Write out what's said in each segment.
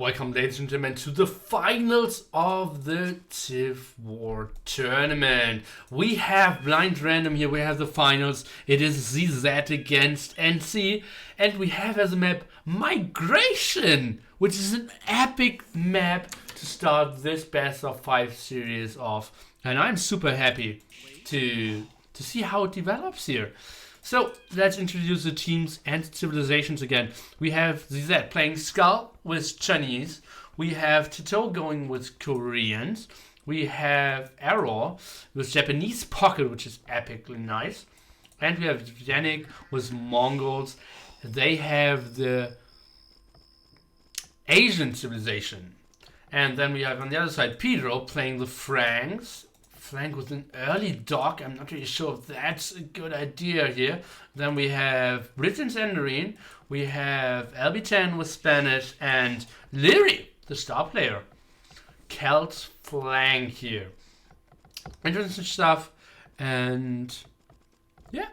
Welcome, ladies and gentlemen, to the finals of the Civ War tournament. We have blind random here. We have the finals. It is ZZ against NC, and we have as a map Migration, which is an epic map to start this best of 5 series off. And I'm super happy to see how it develops here. So let's introduce the teams and civilizations again. We have ZZ playing Skull with Chinese. We have Tito going with Koreans. We have Arrow with Japanese Pocket, which is epically nice. And we have Yannick with Mongols. They have the Asian civilization. And then we have on the other side Pedro playing the Franks. Flank with an early dock. I'm not really sure if that's a good idea here. Then we have Britain's Enderine. We have LB10 with Spanish and Leary, the star player. Celts flank here. Interesting stuff. And yeah,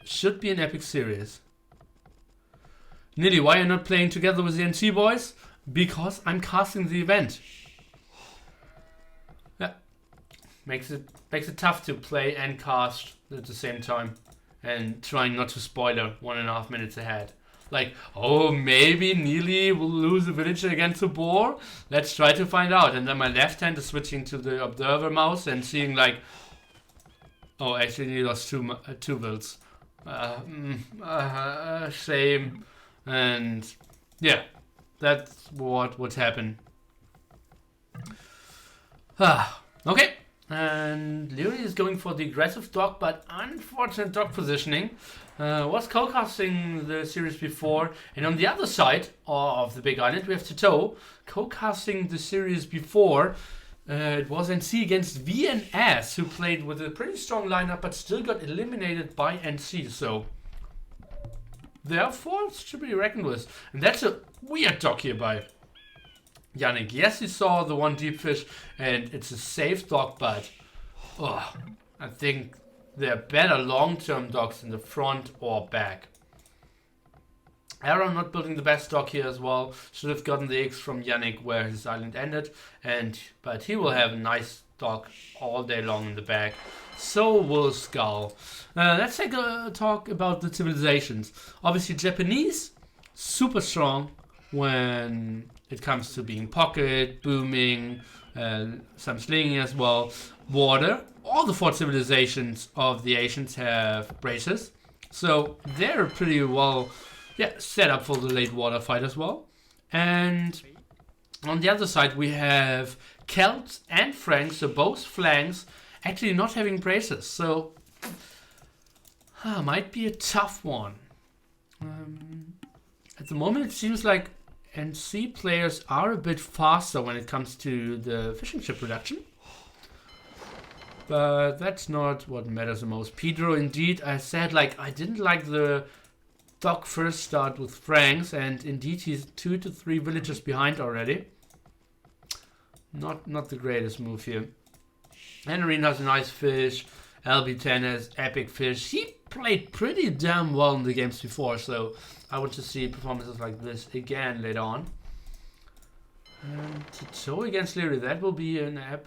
should be an epic series. Nilly, why are you not playing together with the NC boys? Because I'm casting the event. Makes it tough to play and cast at the same time, and trying not to spoiler 1.5 minutes ahead. Like, oh, maybe Neely will lose a villager against a boar. Let's try to find out. And then my left hand is switching to the observer mouse and seeing like, oh, actually he lost two vills. Shame. And yeah, that's what would happen. Okay. And Leary is going for the aggressive dock, but unfortunate dock positioning. Was co-casting the series before, and on the other side of the big island we have Tito co-casting the series before. It was NC against VNS, who played with a pretty strong lineup, but still got eliminated by NC. So therefore, it's to be reckoned with. And that's a weird dock here by Yannick. Yes, he saw the one deep fish, and it's a safe dock, but I think there are better long-term docks in the front or back. Arrow not building the best dock here as well. Should have gotten the X from Yannick where his island ended, but he will have a nice dock all day long in the back. So will Skull. Let's take a talk about the civilizations. Obviously, Japanese, super strong when it comes to being pocket, booming, some slinging as well. Water, all the 4 civilizations of the Asians have braces. So they're pretty well set up for the late water fight as well. And on the other side we have Celts and Franks, so both flanks actually not having braces. So might be a tough one. At the moment it seems like NC players are a bit faster when it comes to the fishing ship production. But that's not what matters the most. Pedro, indeed, I said like I didn't like the dock first start with Franks, and indeed he's 2 to 3 villages behind already. Not the greatest move here. Henry has a nice fish. LB10 has epic fish. He played pretty damn well in the games before, so I want to see performances like this again later on. Tito against Leary, that will be a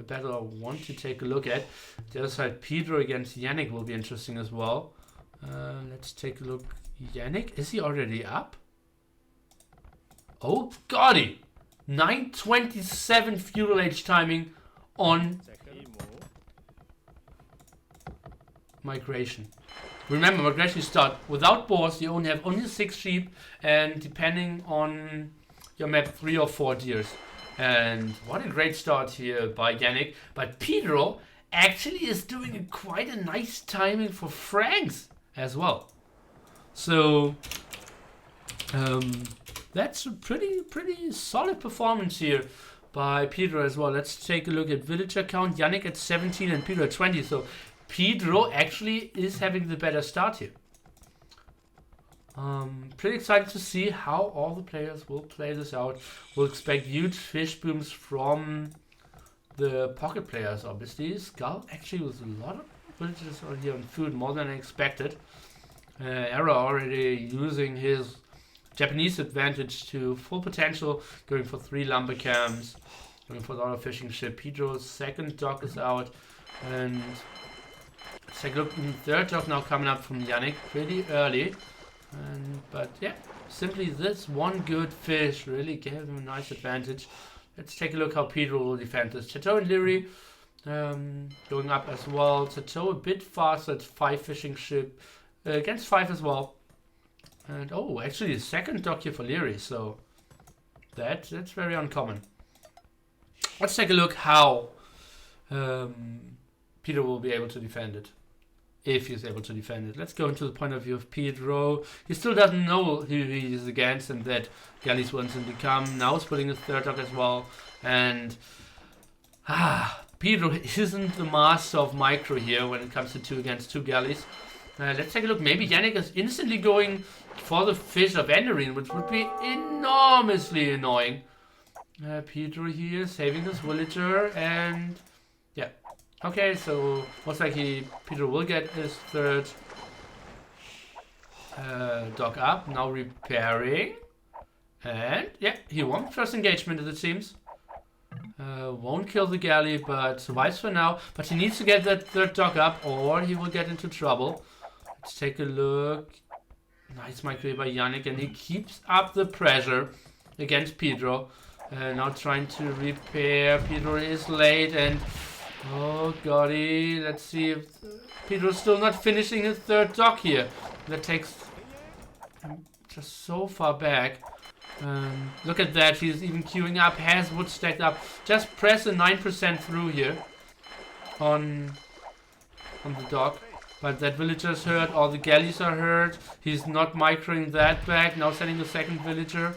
battle I want to take a look at. The other side, Pedro against Yannick will be interesting as well. Let's take a look. Yannick, is he already up? Oh, Goddy! 9:27 fuel age timing on Migration. Remember, migration start without boars. You only have 6 sheep, and depending on your map, 3 or 4 deers. And what a great start here by Yannick. But Pedro actually is doing quite a nice timing for Franks as well. So that's a pretty solid performance here by Pedro as well. Let's take a look at villager count. Yannick at 17 and Pedro at 20. So Pedro actually is having the better start here. Pretty excited to see how all the players will play this out. We'll expect huge fish booms from the pocket players, obviously. Skull actually with a lot of villages on here on food, more than I expected. Arrow already using his Japanese advantage to full potential, going for 3 lumber camps, going for the auto fishing ship. Pedro's second dock is out, and let's take a look. Third dock now coming up from Yannick pretty early, but yeah, simply this one good fish really gave him a nice advantage. Let's take a look how Pedro will defend this. Chateau and Leary going up as well. Chateau a bit faster at 5 fishing ship against 5 as well. And oh, actually the second dock here for Leary, so that's very uncommon. Let's take a look how Pedro will be able to defend it. If he's able to defend it. Let's go into the point of view of Pedro. He still doesn't know who he is against and that galleys will instantly come. Now he's putting his third dock as well. And Pedro isn't the master of micro here when it comes to 2 against 2 galleys. Let's take a look. Maybe Yannick is instantly going for the fish of Enderine, which would be enormously annoying. Pedro here saving his villager, and yeah. Okay, so most likely Pedro will get his third dock up. Now repairing. And yeah, he won first engagement, as it seems. Won't kill the galley, but survives for now. But he needs to get that third dock up, or he will get into trouble. Let's take a look. Nice microwave by Yannick, and he keeps up the pressure against Pedro. Now trying to repair. Pedro is late, and oh golly, let's see if Pedro's still not finishing his third dock here. That takes him just so far back. Look at that, he's even queuing up, has wood stacked up. Just press a 9% through here on the dock. But that villager's hurt, all the galleys are hurt. He's not microing that back. Now sending the second villager.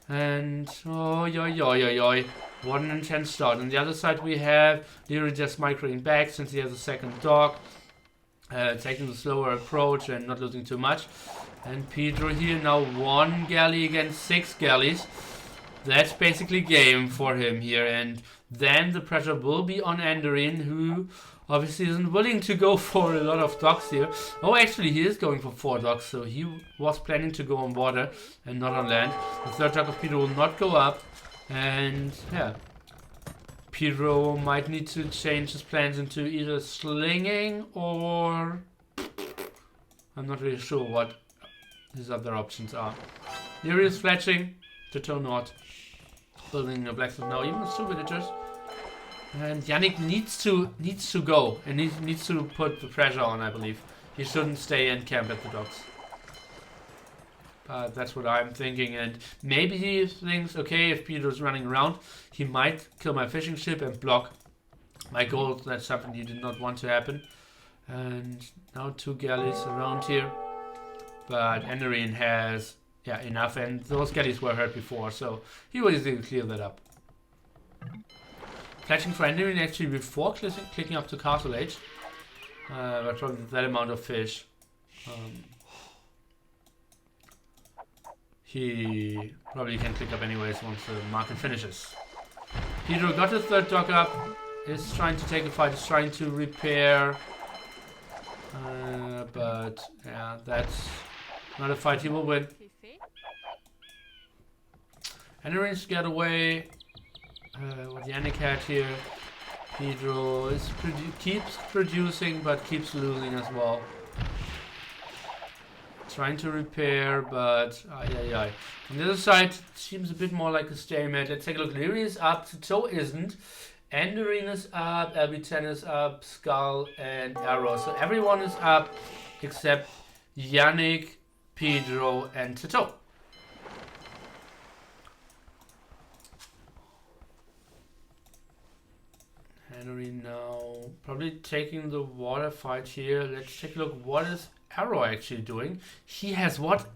And oh, yoy. What an intense start. On the other side we have Leary just microing back since he has a second dock. Taking the slower approach and not losing too much. And Pedro here now 1 galley against 6 galleys. That's basically game for him here. And then the pressure will be on Enderine, who obviously isn't willing to go for a lot of docks here. Oh, actually he is going for 4 docks, so he was planning to go on water and not on land. The third dock of Pedro will not go up. And yeah, Pedro might need to change his plans into either slinging or I'm not really sure what his other options are. Leary is fletching, Chateau not. Building a blacksmith now, even with 2 villagers. And Yannick needs to go and needs to put the pressure on, I believe. He shouldn't stay in camp at the docks. That's what I'm thinking, and maybe he thinks, okay, if Pedro's running around, he might kill my fishing ship and block my gold. That's something he did not want to happen. And now 2 galleys around here. But Enderine has enough, and those galleys were hurt before, so he will easily clear that up. Fletching for Enderine actually before clicking up to Castle Age. But probably that amount of fish. He probably can click up anyways once the market finishes. Pedro got his third dock up. Is trying to take a fight. Is trying to repair. But yeah, that's not a fight he will win. Enderines get away. What Yannick had here. Pedro is keeps producing but keeps losing as well. Trying to repair, but on the other side, it seems a bit more like a stalemate. Let's take a look. Leary is up, Chateau isn't. Enderine is up, LB10 is up, Skull and Arrow. So everyone is up except Yannick, Pedro, and Chateau. Enderine now probably taking the water fight here. Let's take a look. What is Arrow actually doing? He has what?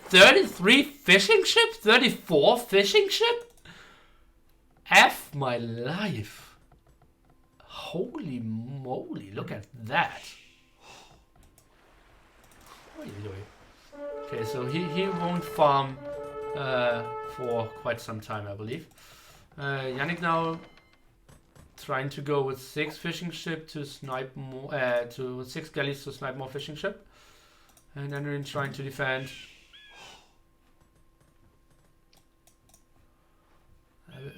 33 fishing ship? 34 fishing ship? F my life. Holy moly, look at that. Okay, so he won't farm for quite some time, I believe. Yannick now trying to go with 6 fishing ship to snipe more, to 6 galleys to snipe more fishing ship. And Enderine trying to defend.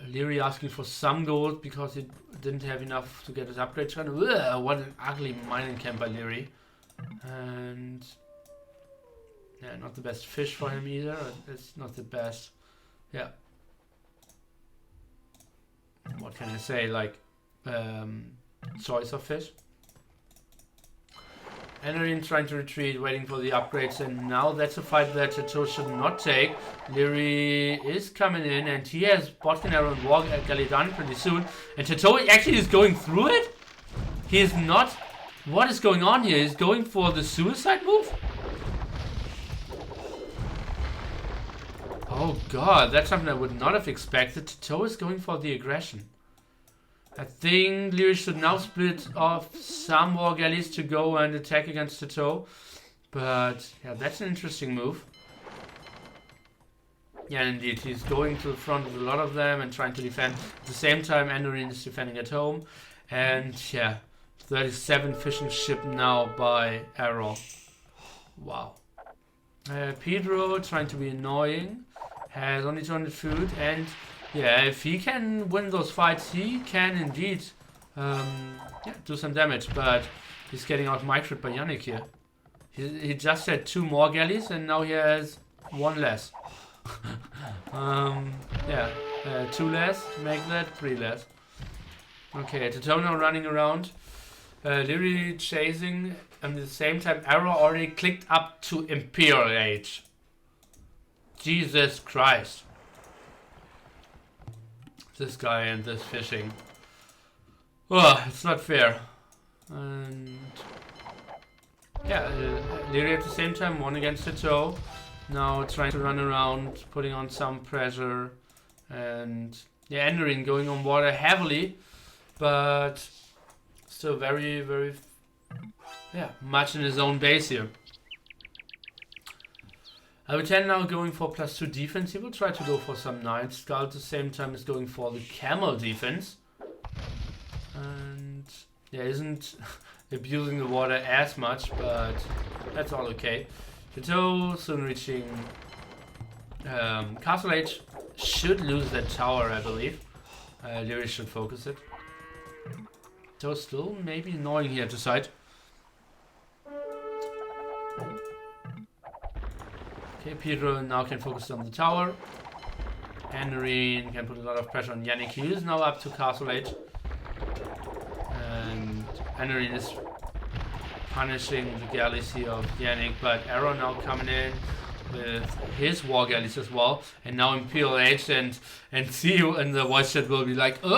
Leary asking for some gold because he didn't have enough to get his upgrade done. Ugh, what an ugly mining camp by Leary. And yeah, not the best fish for him either. It's not the best. Yeah. What can I say? Like choice of fish. Enerin trying to retreat, waiting for the upgrades, and now that's a fight that Chateau should not take. Leary is coming in, and he has Botkin Arrow and War Galley done pretty soon. And Chateau actually is going through it? He is not... What is going on here? He's going for the suicide move? Oh god, that's something I would not have expected. Chateau is going for the aggression. I think Leary should now split off some War Galleys to go and attack against Chateau. But yeah, that's an interesting move. Yeah, indeed, he's going to the front with a lot of them and trying to defend. At the same time, Andorin is defending at home. And yeah, 37 fishing ship now by Arrow. Wow. Pedro trying to be annoying. Has only 200 food, and yeah, if he can win those fights, he can indeed do some damage. But he's getting out microed by Yannick here. He just had 2 more galleys, and now he has 1 less. Yeah, 2 less, make that 3 less. Okay, Totona running around. Leary chasing, and at the same time, Arrow already clicked up to Imperial Age. Jesus Christ. This guy and this fishing. Oh, it's not fair. And yeah, Leary at the same time won against Chateau. Now trying to run around, putting on some pressure. And yeah, Enderin going on water heavily. But still very, very, yeah, much in his own base here. Albertan now going for +2 defense. He will try to go for some knights. Skull at the same time is going for the camel defense. And yeah, isn't abusing the water as much, but that's all okay. Chateau soon reaching Castle Age. Should lose that tower, I believe. Leary should focus it. So still maybe annoying here to side. Okay, Pedro now can focus on the tower. Andorin can put a lot of pressure on Yannick. He is now up to Castle Age. And Andorin is punishing the galleys here of Yannick, but Arrow now coming in with his war galleys as well. And now Imperial Age, and see you in the voice chat will be like, who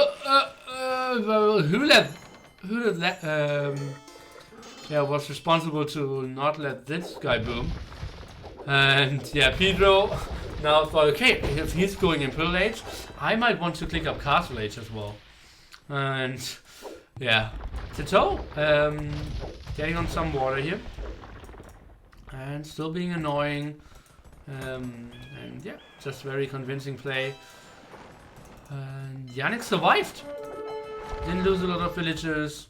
was responsible to not let this guy boom. And yeah, Pedro now thought, okay, if he's going Imperial Age, I might want to click up Castle Age as well. And yeah, Chateau getting on some water here. And still being annoying. And yeah, just very convincing play. And Yannick survived. Didn't lose a lot of villagers.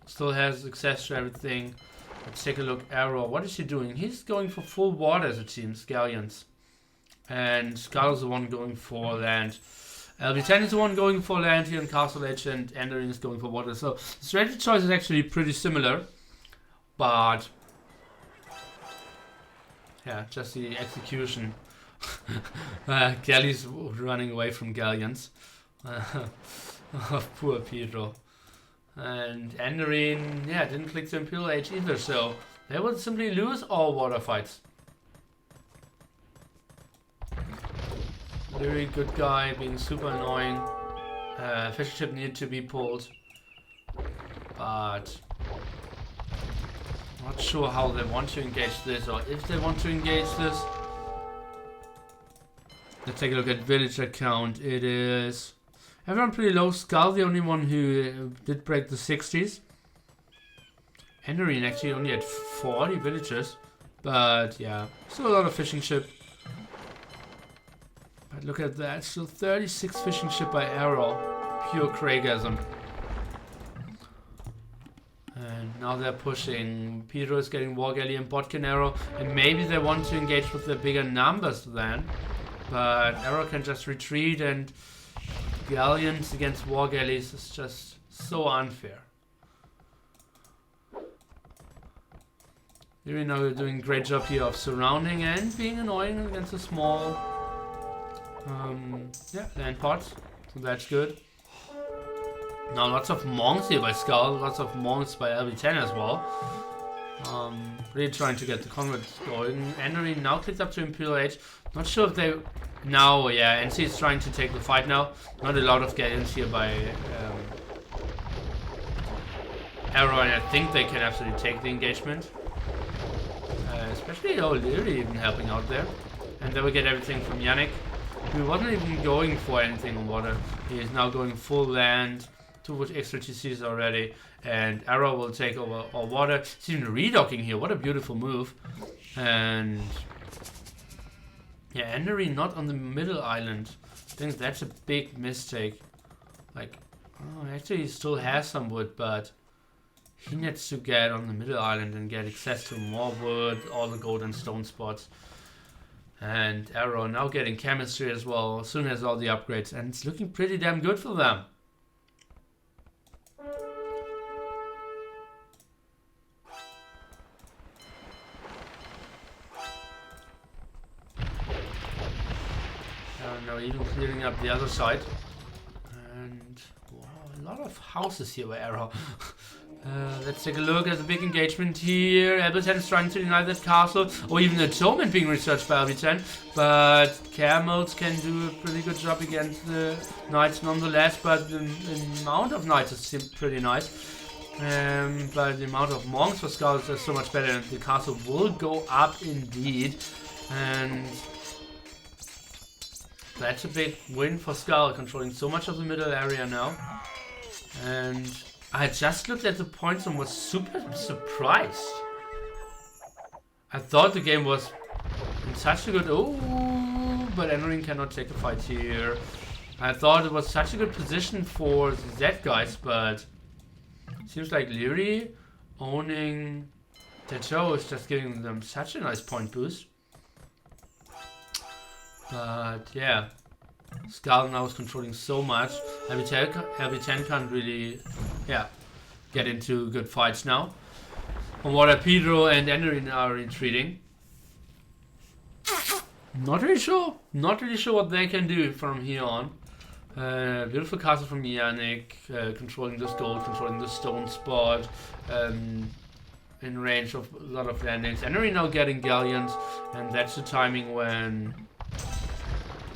Still has access to everything. Let's take a look. Arrow, what is he doing? He's going for full water as a team, Scallions. And Skull is the one going for land. LB10 is the one going for land here in Castle Age, and Andorin is going for water. So the strategy choice is actually pretty similar. But yeah, just the execution. Galleys running away from Galleons. Poor Pedro. And Andorin, yeah, didn't click the Imperial Age either, so they would simply lose all water fights. Very good guy, being super annoying. Fishing ship needed to be pulled, but not sure how they want to engage this, or if they want to engage this. Let's take a look at villager count. It is everyone pretty low. Skull, the only one who did break the 60s. Andorin actually only had 40 villagers, but yeah, still a lot of fishing ship. But look at that, still 36 fishing ship by Arrow. Pure Craigism. And now they're pushing. Pedro is getting War Galley and Botkin Arrow, and maybe they want to engage with the bigger numbers then. But Arrow can just retreat, and galleons against war galleys is just so unfair. You know, you're doing a great job here of surrounding and being annoying against a small land pods. So that's good. Now lots of monks here by Skull, lots of monks by LB10 as well. Really trying to get the converts going. Endery now clicked up to Imperial Age. Not sure if they... Now, yeah, NC is trying to take the fight now. Not a lot of galleons here by Arrow, and I think they can absolutely take the engagement. Especially O'Leary even helping out there. And they will get everything from Yannick, who wasn't even going for anything on water. He is now going full land, 2 extra TCs already, and Arrow will take over all water. He's even redocking here, what a beautiful move. And yeah, Endery not on the middle island. I think that's a big mistake. Like, oh, actually he still has some wood, but he needs to get on the middle island and get access to more wood, all the gold and stone spots. And Arrow now getting chemistry as well, as soon as all the upgrades, and it's looking pretty damn good for them. Now even clearing up the other side. And wow, a lot of houses here by Arrow. Let's take a look at the big engagement here. LB10 is trying to deny that castle, or even the Toman being researched by LB10. But Camels can do a pretty good job against the Knights nonetheless. But the amount of Knights is pretty nice. But the amount of monks for Scouts is so much better, and the castle will go up indeed. And that's a big win for Skull, controlling so much of the middle area now. And I just looked at the points and was super surprised. I thought the game was in such a good... Oh, but Enring cannot take the fight here. I thought it was such a good position for the Z guys, but it seems like Leary owning Techo is just giving them such a nice point boost. But yeah, Skull now is controlling so much. LB10 can't really, get into good fights now. On water, Pedro and Enderin are retreating. Not really sure what they can do from here on. Beautiful castle from Yannick, controlling this gold, controlling the stone spot, in range of a lot of landings. Enderin now getting galleons, and that's the timing when...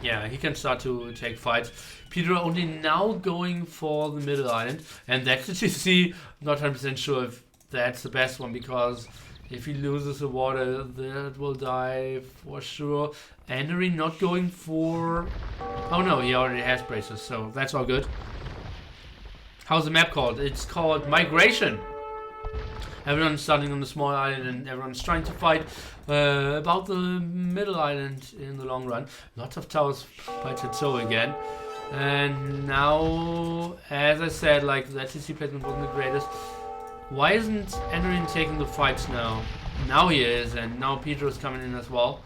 Yeah, he can start to take fights. Pedro only now going for the middle island, and that's the TC. Not 100% sure if that's the best one, because if he loses the water, that will die for sure. Endery not going for... Oh no, he already has braces, so that's all good. How's the map called? It's called Migration. Everyone's starting on the small island and everyone's trying to fight about the middle island in the long run. Lots of towers by Tetsuo again. And now, as I said, like the TC placement wasn't the greatest. Why isn't Enderin taking the fights now? Now he is, and now Pedro is coming in as well.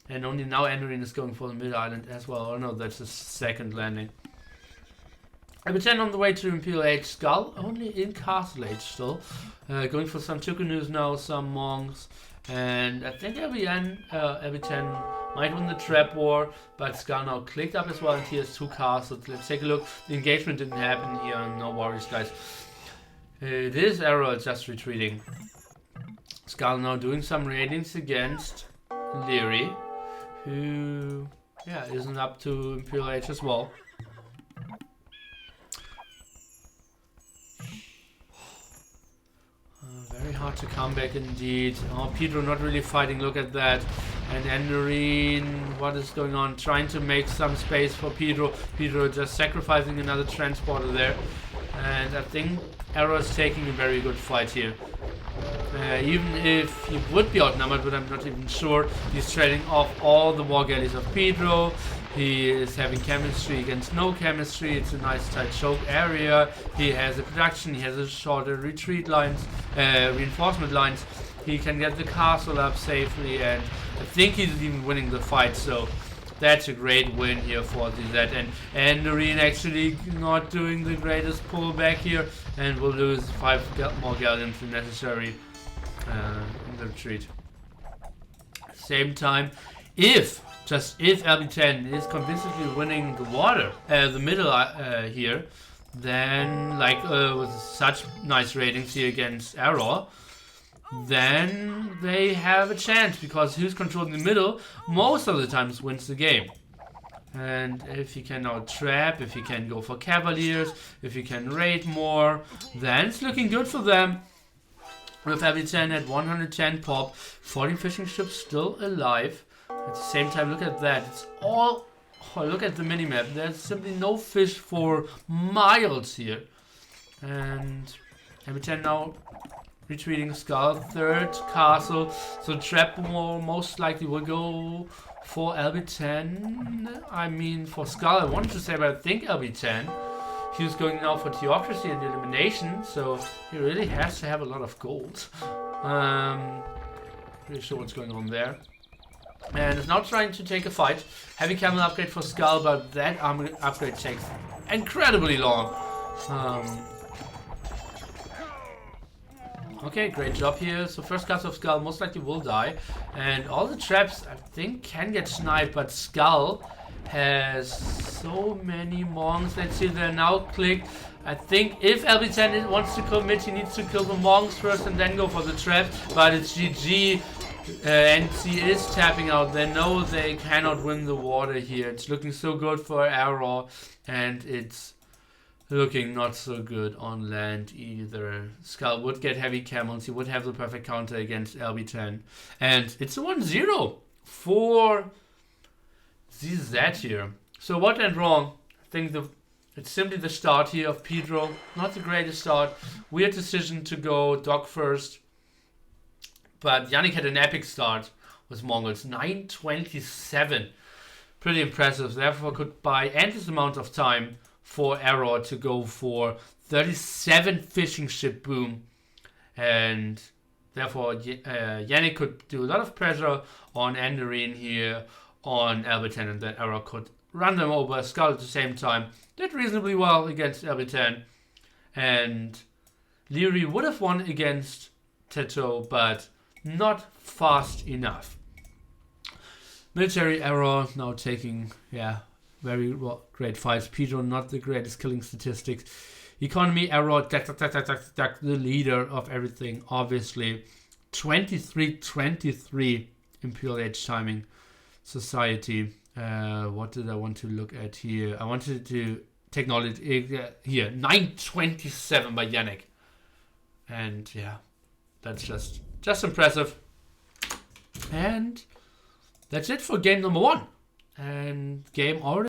And only now Enderin is going for the middle island as well. Oh no, that's his second landing. LB10 on the way to Imperial Age. Skull only in Castle Age still. Going for some Tukanus now, some monks. And I think LB10 might win the trap war, but Skull now clicked up as well, and he has 2 castles. Let's take a look. The engagement didn't happen here, no worries guys. This Arrow just retreating. Skull now doing some raidings against Leary, who isn't up to Imperial Age as well. Very hard to come back indeed. Oh, Pedro not really fighting, look at that. And Enderin, what is going on? Trying to make some space for Pedro. Pedro just sacrificing another transporter there. And I think Arrow is taking a very good fight here. Even if he would be outnumbered, but I'm not even sure. He's trading off all the war galleys of Pedro. He is having chemistry against no chemistry. It's a nice tight choke area. He has a production. He has a shorter retreat lines, reinforcement lines. He can get the castle up safely, and I think he's even winning the fight. So That's a great win here for ZZ. And Noreen actually not doing the greatest pullback here, and will lose 5 more galleons if necessary in the retreat. Same time, if LB10 is convincingly winning the water, the middle here, then with such nice ratings here against Error, then they have a chance, because who's controlling the middle most of the times wins the game. And if you can now trap, if you can go for Cavaliers, if you can raid more, then it's looking good for them. With LB10 at 110 pop, 14 fishing ships still alive. At the same time, look at that. It's all... Oh, look at the minimap. There's simply no fish for miles here. And LB10 now retreating Skull, third castle. So Trap most likely will go for LB10. I mean, for Skull, I wanted to say, but I think LB10. He's going now for Theocracy and Elimination, so he really has to have a lot of gold. Pretty sure what's going on there. And is now trying to take a fight. Heavy Camel upgrade for Skull, but that armor upgrade takes incredibly long. Okay, great job here. So first cast of Skull most likely will die. And all the traps, I think, can get sniped, but Skull has so many monks. Let's see, they're now clicked. I think if LB10 wants to commit, he needs to kill the monks first and then go for the traps. But it's GG. NC is tapping out. They know they cannot win the water here. It's looking so good for Arrow, and it's looking not so good on land either. Skull would get heavy camels. He would have the perfect counter against LB10. And it's a 1-0 for ZZ here. So what went wrong? I think it's simply the start here of Pedro. Not the greatest start. Weird decision to go Doc first. But Yannick had an epic start with Mongols. 927. Pretty impressive. Therefore could buy endless amount of time for Error to go for 37 fishing ship boom. And therefore Yannick could do a lot of pressure on Enderine here on LB10, and then Error could run them over. Skull at the same time did reasonably well against LB10. And Leary would have won against Teto, but not fast enough. Military Error now taking, very great fights. Pedro not the greatest killing statistics. Economy Error, the leader of everything, obviously. 23-23 Imperial Age timing society. What did I want to look at here? I wanted to technology here. 927 by Yannick. And yeah, that's just impressive. And that's it for game number 1. And game already